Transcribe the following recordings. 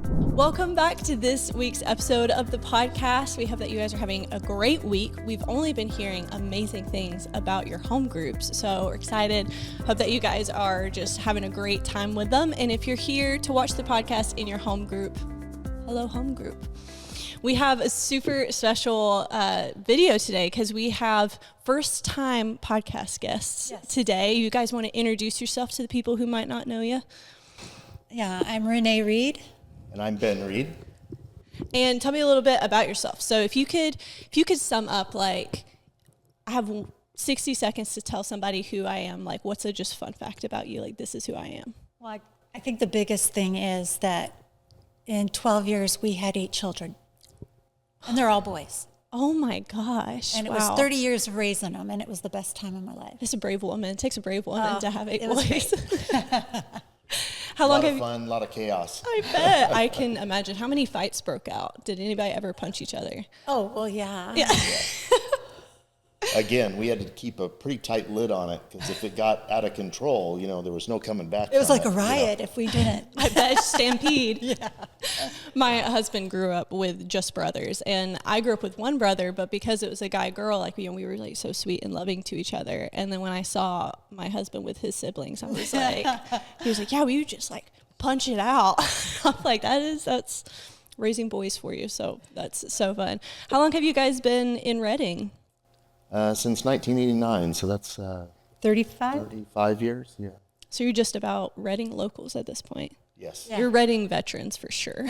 Welcome back to this week's episode of the podcast. We hope that you guys are having a great week. We've only been hearing amazing things about your home groups, so we're excited. Hope that you guys are just having a great time with them. And if you're here to watch the podcast in your home group, hello, home group. We have a super special video today because we have first-time podcast guests today. You guys want to introduce yourself to the people who might not know you? Yeah, I'm Renee Reed. And I'm Ben Reed. And tell me a little bit about yourself. So if you could sum up, like, I have 60 seconds to tell somebody who I am, like, what's a just fun fact about you? Like, this is who I am. Well, I think the biggest thing is that in 12 years, we had 8 children. And they're all boys. Oh, my gosh. And it was 30 years of raising them, and it was the best time of my life. It's a brave woman. It takes a brave woman to have 8 boys. How long have you... A lot of fun, a lot of chaos. I bet. I can imagine. How many fights broke out? Did anybody ever punch each other? Oh, well, yeah. Again, we had to keep a pretty tight lid on it because if it got out of control, there was no coming back. It was like a riot if we didn't. I bet. Stampede. Yeah. My husband grew up with just brothers, and I grew up with one brother, but because it was a guy-girl, like, we were like so sweet and loving to each other. And then when I saw my husband with his siblings, I was like, he was like, yeah, we would just like punch it out. I'm like, that's raising boys for you. So that's so fun. How long have you guys been in Redding? Since 1989, so that's 35 years, yeah. So you're just about Redding locals at this point? Yes. Yeah. You're Redding veterans for sure.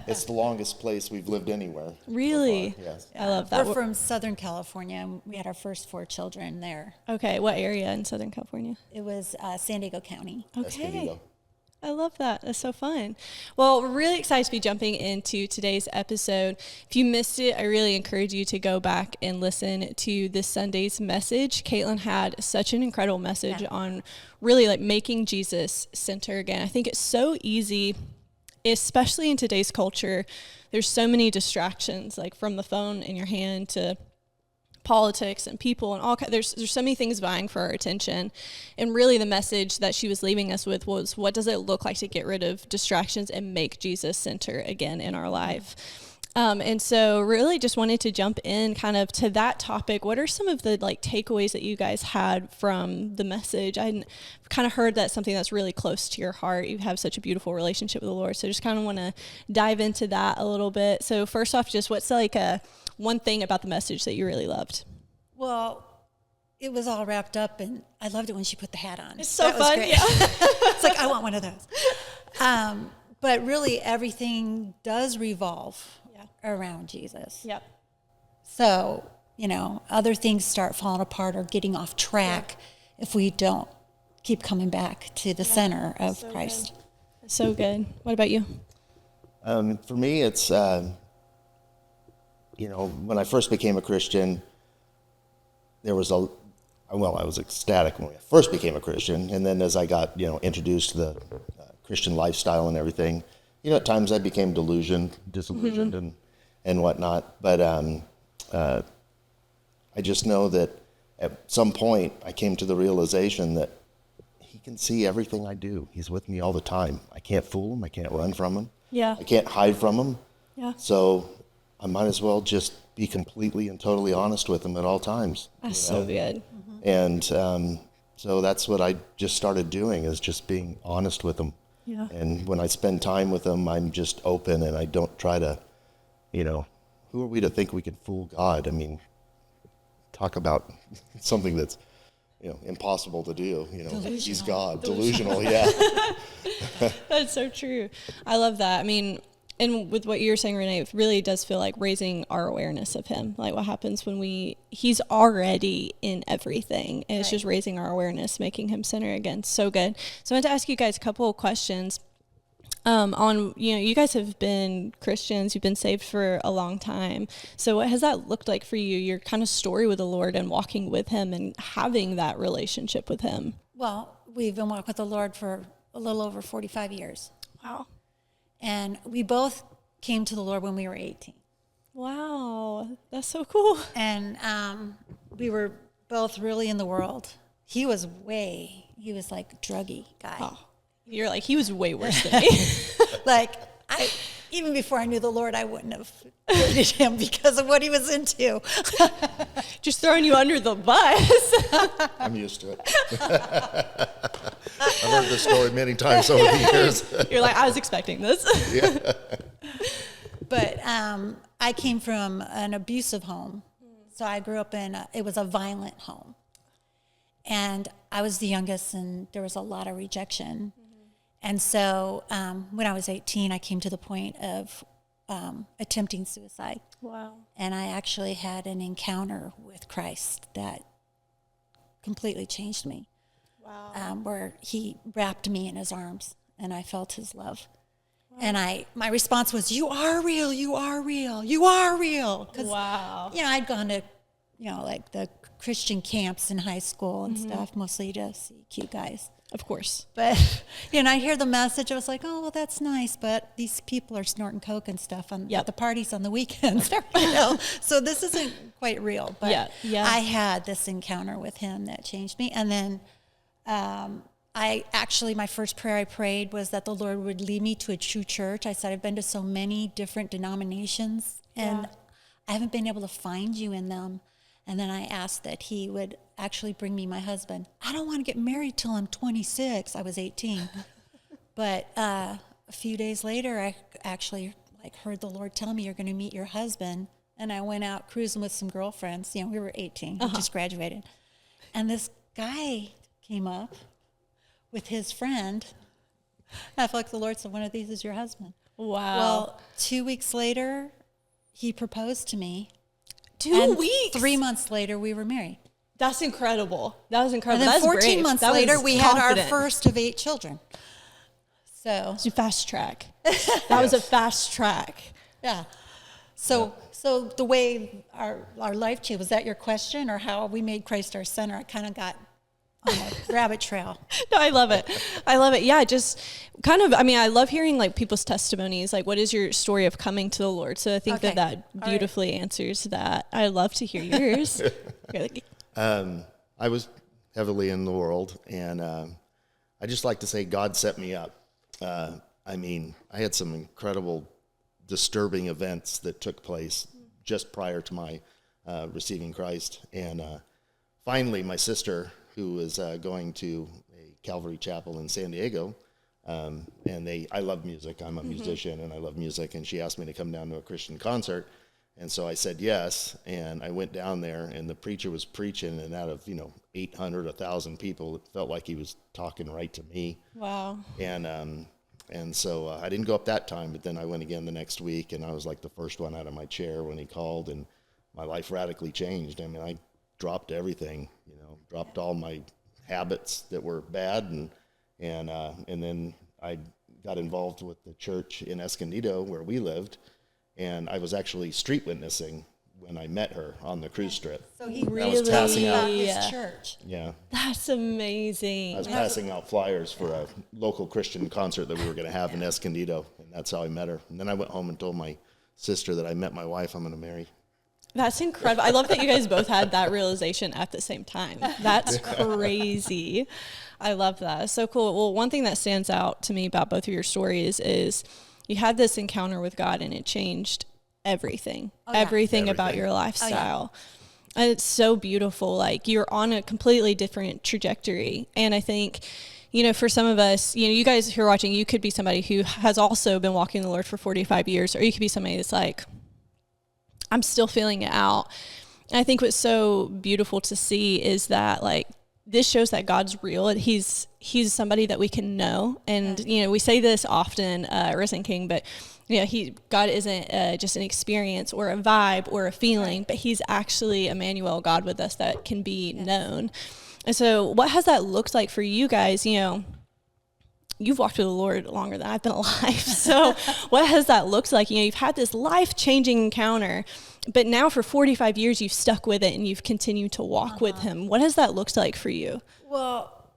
It's the longest place we've lived anywhere. Really? So yes. I love that. We're from Southern California, and we had our first 4 children there. Okay, what area in Southern California? It was San Diego County. Okay. I love that. That's so fun. Well, we're really excited to be jumping into today's episode. If you missed it, I really encourage you to go back and listen to this Sunday's message. Caitlin had such an incredible message on really like making Jesus center again. I think it's so easy, especially in today's culture. There's so many distractions, like from the phone in your hand to politics and people and all. There's so many things vying for our attention, and really the message that she was leaving us with was, what does it look like to get rid of distractions and make Jesus center again in our life? And so really just wanted to jump in kind of to that topic. What are some of the like takeaways that you guys had from the message? I kind of heard that's something that's really close to your heart. You have such a beautiful relationship with the Lord. So just kind of want to dive into that a little bit. So first off, just what's like one thing about the message that you really loved? Well, it was all wrapped up, and I loved it when she put the hat on. It's so fun. Yeah. It's like, I want one of those. But really, everything does revolve around Jesus. Yep. So, other things start falling apart or getting off track if we don't keep coming back to the center of Christ. Good. So good. What about you? For me, it's, when I first became a Christian, I was ecstatic when I first became a Christian. And then as I got, introduced to the Christian lifestyle and everything, at times I became disillusioned and whatnot. But I just know that at some point I came to the realization that he can see everything I do. He's with me all the time. I can't fool him. I can't run from him. Yeah. I can't hide from him. Yeah. So I might as well just be completely and totally honest with him at all times. That's so good. And so that's what I just started doing, is just being honest with him. Yeah. And when I spend time with him, I'm just open, and I don't try to, who are we to think we can fool God? I mean, talk about something that's, impossible to do. He's God. Delusional, yeah. That's so true. I love that. I mean, and with what you're saying, Renee, it really does feel like raising our awareness of him. Like what happens when he's already in everything. And it's just raising our awareness, making him center again. So good. So I want to ask you guys a couple of questions on, you guys have been Christians, you've been saved for a long time. So what has that looked like for you, your kind of story with the Lord and walking with him and having that relationship with him? Well, we've been walking with the Lord for a little over 45 years. Wow. And we both came to the Lord when we were 18. Wow, that's so cool. And we were both really in the world. He was like druggy guy. Oh, you're like, he was way worse than me. Like even before I knew the Lord, I wouldn't have dated him because of what he was into. Just throwing you under the bus. I'm used to it. I've heard this story many times over the years. You're like, I was expecting this. Yeah. But I came from an abusive home. So I grew up it was a violent home. And I was the youngest, and there was a lot of rejection. And so when I was 18, I came to the point of attempting suicide. Wow. And I actually had an encounter with Christ that completely changed me. Wow. Where he wrapped me in his arms, and I felt his love. Wow. And my response was, "You are real. You are real. You are real." 'Cause, wow. I'd gone to, like the Christian camps in high school and stuff, mostly to see cute guys. Of course. But, I hear the message. I was like, oh, well, that's nice. But these people are snorting coke and stuff at the parties on the weekends. So this isn't quite real. But I had this encounter with him that changed me. And then my first prayer I prayed was that the Lord would lead me to a true church. I said, I've been to so many different denominations, and I haven't been able to find you in them. And then I asked that he would actually bring me my husband. I don't want to get married till I'm 26. I was 18. But a few days later, I actually heard the Lord tell me, you're going to meet your husband. And I went out cruising with some girlfriends. We were 18. We just graduated. And this guy came up with his friend. And I felt like the Lord said, one of these is your husband. Wow. Well, 2 weeks later, he proposed to me. 2 weeks. 3 months later, we were married. That's incredible. That was incredible. And then That's 14 brave. months That later, was we had our confident. first of 8 children. So It's a fast track. That was a fast track. yeah. So the way our life changed, was that your question, or how we made Christ our center? I kind of got on a rabbit trail. No, I love it. I love it. Yeah, just kind of, I love hearing people's testimonies. What is your story of coming to the Lord? So I think Okay. that beautifully answers that. I love to hear yours. I was heavily in the world, and I just like to say God set me up. I had some incredible, disturbing events that took place just prior to my receiving Christ. And finally, my sister, who was going to a Calvary Chapel in San Diego, and I love music. I'm a musician, and I love music. And she asked me to come down to a Christian concert. And so I said yes, and I went down there, and the preacher was preaching, and out of 800, 1,000 people, it felt like he was talking right to me. Wow. And so I didn't go up that time, but then I went again the next week, and I was like the first one out of my chair when he called, and my life radically changed. I dropped everything, dropped all my habits that were bad, and then I got involved with the church in Escondido where we lived, and I was actually street witnessing when I met her on the cruise strip. So he Really? was passing out. his church. Yeah. That's amazing. I was passing out flyers for a local Christian concert that we were going to have in Escondido, and that's how I met her. And then I went home and told my sister that I met my wife I'm going to marry. That's incredible. I love that you guys both had that realization at the same time. That's crazy. I love that. So cool. Well, one thing that stands out to me about both of your stories is you had this encounter with God, and it changed everything, everything about your lifestyle. And it's so beautiful. You're on a completely different trajectory. And I think, for some of us, you guys who are watching, you could be somebody who has also been walking the Lord for 45 years, or you could be somebody that's like, I'm still feeling it out. And I think what's so beautiful to see is that this shows that God's real. He's somebody that we can know. And, we say this often, Risen King, but God isn't just an experience or a vibe or a feeling, but he's actually Emmanuel, God with us that can be known. And so what has that looked like for you guys? You've walked with the Lord longer than I've been alive. So what has that looked like? You've had this life-changing encounter, but now for 45 years, you've stuck with it and you've continued to walk with him. What has that looked like for you? Well,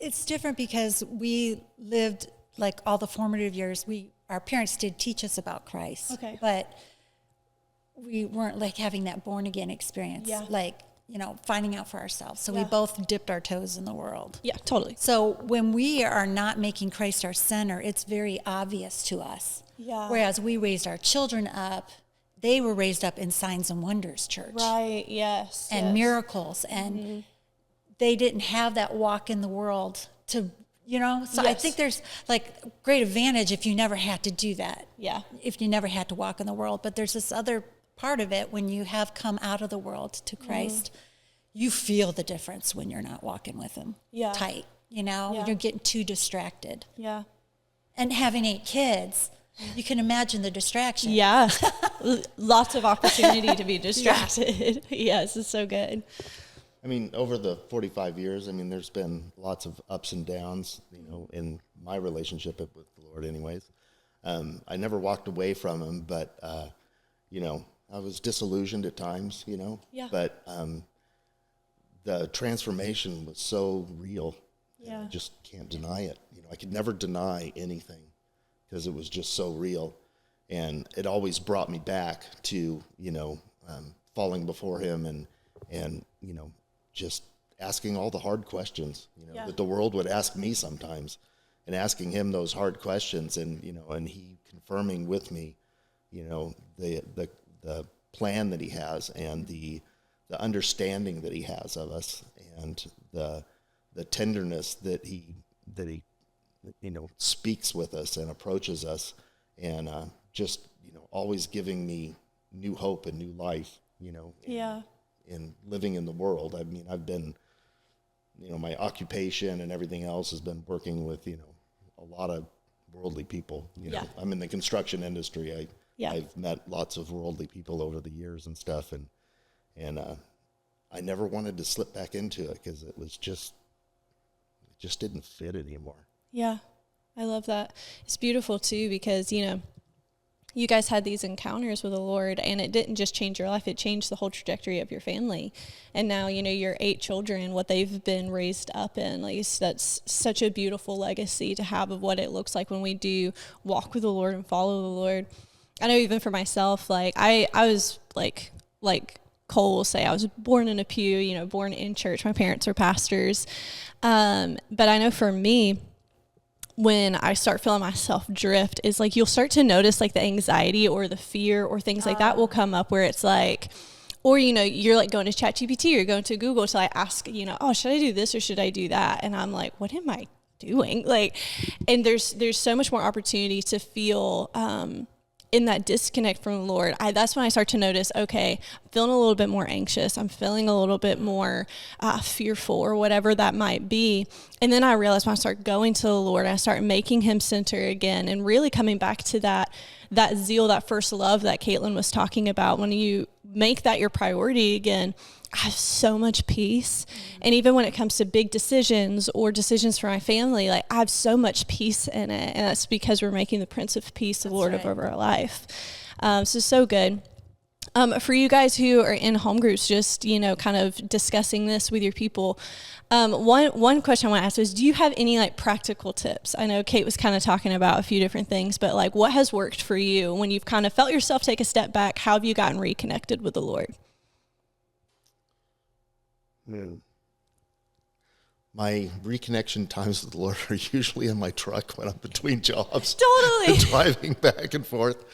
it's different because we lived all the formative years. Our parents did teach us about Christ, Okay. but we weren't having that born again experience. Yeah. finding out for ourselves. So we Yeah. both dipped our toes in the world. Yeah, totally. So when we are not making Christ our center, it's very obvious to us. Yeah. Whereas we raised our children up, they were raised up in Signs and Wonders church Right. Yes. and yes. miracles, and they didn't have that walk in the world to, So I Yes. think there's like great advantage if you never had to do that. Yeah. If you never had to walk in the world. But there's this other part of it when you have come out of the world to Christ, you feel the difference when you're not walking with him Yeah. tight, Yeah. when you're getting too distracted. Yeah. And having 8 kids, you can imagine the distraction. Yeah. Lots of opportunity to be distracted. Yes, it's so good. I mean, over the 45 years, I mean, there's been lots of ups and downs, in my relationship with the Lord anyways. I never walked away from him, but, I was disillusioned at times, Yeah. But the transformation was so real. Yeah. I just can't deny it. I could never deny anything because it was just so real. And it always brought me back to, falling before him and just asking all the hard questions, Yeah. that the world would ask me sometimes, and asking him those hard questions, and and he confirming with me, the plan that he has, and the understanding that he has of us, and the tenderness that he speaks with us and approaches us, and just always giving me new hope and new life, Yeah. in living in the world. I mean, I've been, my occupation and everything else has been working with, a lot of worldly people. Yeah. I'm in the construction industry. Yeah. I've met lots of worldly people over the years and stuff, and I never wanted to slip back into it because it just didn't fit anymore. Yeah. I love that. It's beautiful too because, you guys had these encounters with the Lord, and it didn't just change your life, it changed the whole trajectory of your family. And now, your 8 children, what they've been raised up in, that's such a beautiful legacy to have of what it looks like when we do walk with the Lord and follow the Lord. I know even for myself, I was like Cole will say, I was born in a pew, born in church. My parents are pastors. But I know for me, when I start feeling myself drift, is you'll start to notice the anxiety or the fear or things like that will come up where it's or, you're going to ChatGPT or going to Google to ask, oh, should I do this or should I do that? And I'm like, what am I doing? And there's so much more opportunity to feel, in that disconnect from the Lord. That's when I start to notice, okay, I'm feeling a little bit more anxious. I'm feeling a little bit more fearful or whatever that might be. And then I realize when I start going to the Lord, I start making him center again and really coming back to that zeal, that first love that Caitlin was talking about. When you make that your priority again, I have so much peace. And even when it comes to big decisions or decisions for my family, I have so much peace in it. And that's because we're making the Prince of Peace the Lord over our life. So good. For you guys who are in home groups, just, kind of discussing this with your people, one question I want to ask is, do you have any practical tips? I know Kate was kind of talking about a few different things, but what has worked for you when you've kind of felt yourself take a step back? How have you gotten reconnected with the Lord? My reconnection times with the Lord are usually in my truck when I'm between jobs. Totally. Driving back and forth.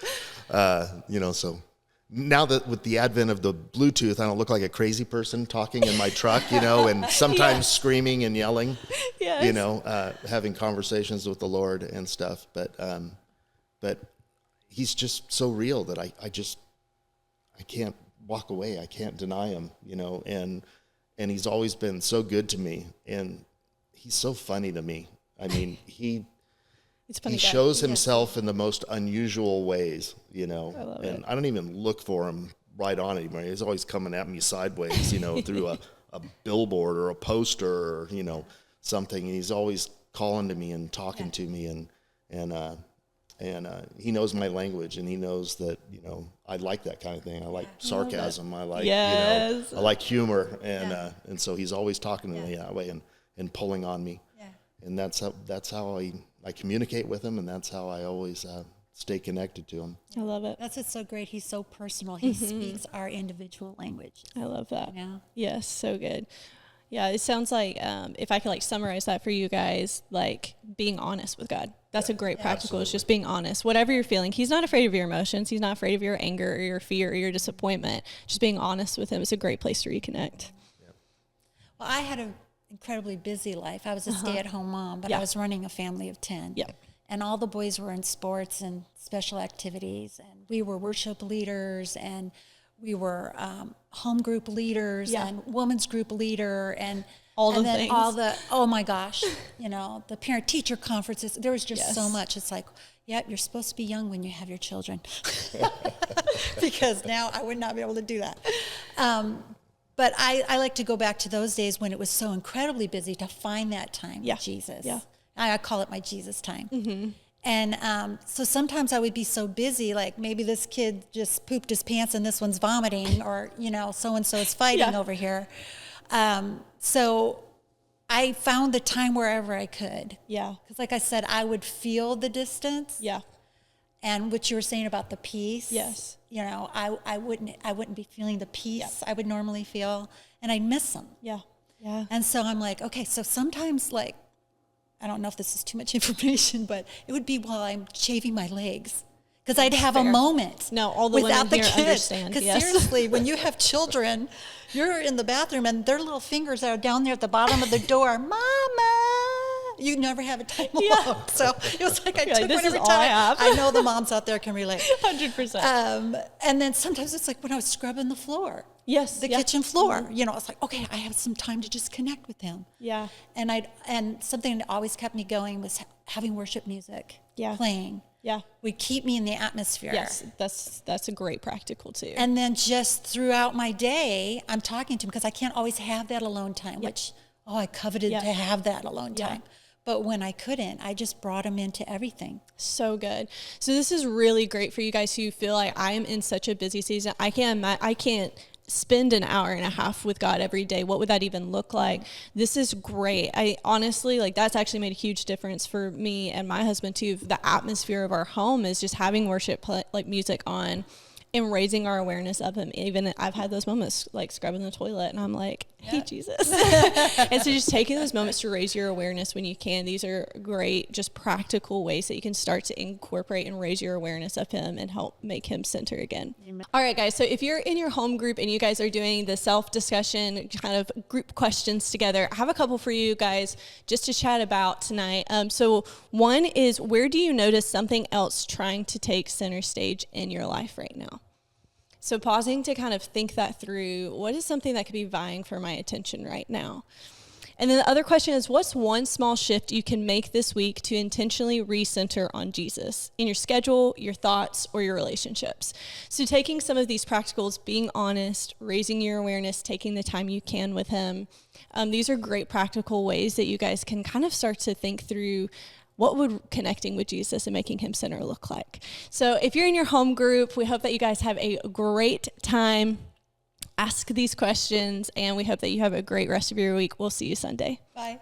So now that with the advent of the Bluetooth, I don't look like a crazy person talking in my truck, and sometimes screaming and yelling, Yes. Having conversations with the Lord and stuff. But he's just so real that I can't walk away. I can't deny him, and he's always been so good to me, and he's so funny to me. I mean, he shows himself in the most unusual ways, and I don't even look for him right on anymore. He's always coming at me sideways, through a billboard or a poster or, something. And he's always calling to me and talking to me, and he knows my language, and he knows that, I like that kind of thing. I like sarcasm. I like, Yes. I like humor. And so he's always talking to me that way and pulling on me. Yeah. And that's how I communicate with him. And that's how I always stay connected to him. I love it. That's what's so great. He's so personal. He speaks our individual language. I love that. Yeah. Yes, so good. Yeah, it sounds like if I could like summarize that for you guys, like being honest with God. That's a great practical. It's just being honest. Whatever you're feeling, he's not afraid of your emotions. He's not afraid of your anger or your fear or your disappointment. Just being honest with him is a great place to reconnect. Well, I had an incredibly busy life. I was a stay-at-home mom, but I was running a family of 10. Yeah. And all the boys were in sports and special activities. And we were worship leaders, and we were home group leaders and women's group leader, and all the then things. all the, oh my gosh, you know, the parent teacher conferences. There was just so much. It's like, yep, you're supposed to be young when you have your children. Because now I would not be able to do that. But I like to go back to those days when it was so incredibly busy to find that time with Jesus. Yeah. I call it my Jesus time. Mm-hmm. And so sometimes I would be so busy, like maybe this kid just pooped his pants and this one's vomiting, or, you know, so-and-so is fighting over here. So I found the time wherever I could. Yeah. Because like I said, I would feel the distance. Yeah. And what you were saying about the peace. Yes. You know, I wouldn't be feeling the peace I would normally feel, and I'd miss them. Yeah. Yeah. And so I'm like, okay, so sometimes, like, I don't know if this is too much information, but it would be while I'm shaving my legs, because I'd have a moment. No, all the without women the here kids. understand. Because Yes. seriously, when you have children, you're in the bathroom and their little fingers are down there at the bottom of the door. Mama, you never have a time alone. So it was like I You're like, took this one every is all I time. have. I know the moms out there can relate. 100%. And then sometimes it's like when I was scrubbing the floor. Yes, The yeah. kitchen floor. You know, it's like, okay, I have some time to just connect with him. Yeah. And something that always kept me going was having worship music playing. Yeah. Would keep me in the atmosphere. Yes, that's a great practical too. And then just throughout my day, I'm talking to him, because I can't always have that alone time, which, I coveted to have that alone time. But when I couldn't, I just brought him into everything. So good. So this is really great for you guys who feel like I am in such a busy season. I can't spend an hour and a half with God every day. What would that even look like? This is great. I honestly, like, that's actually made a huge difference for me and my husband too. The atmosphere of our home is just having worship like music on and raising our awareness of him. Even I've had those moments like scrubbing the toilet and I'm like, hey, Jesus. And so just taking those moments to raise your awareness when you can. These are great, just practical ways that you can start to incorporate and raise your awareness of him and help make him center again. Amen. All right, guys. So if you're in your home group and you guys are doing the self-discussion kind of group questions together, I have a couple for you guys just to chat about tonight. So one is, where do you notice something else trying to take center stage in your life right now? So pausing to kind of think that through, what is something that could be vying for my attention right now? And then the other question is, what's one small shift you can make this week to intentionally recenter on Jesus in your schedule, your thoughts, or your relationships? So taking some of these practicals, being honest, raising your awareness, taking the time you can with him. These are great practical ways that you guys can kind of start to think through, what would connecting with Jesus and making him center look like? So if you're in your home group, we hope that you guys have a great time. Ask these questions, and we hope that you have a great rest of your week. We'll see you Sunday. Bye.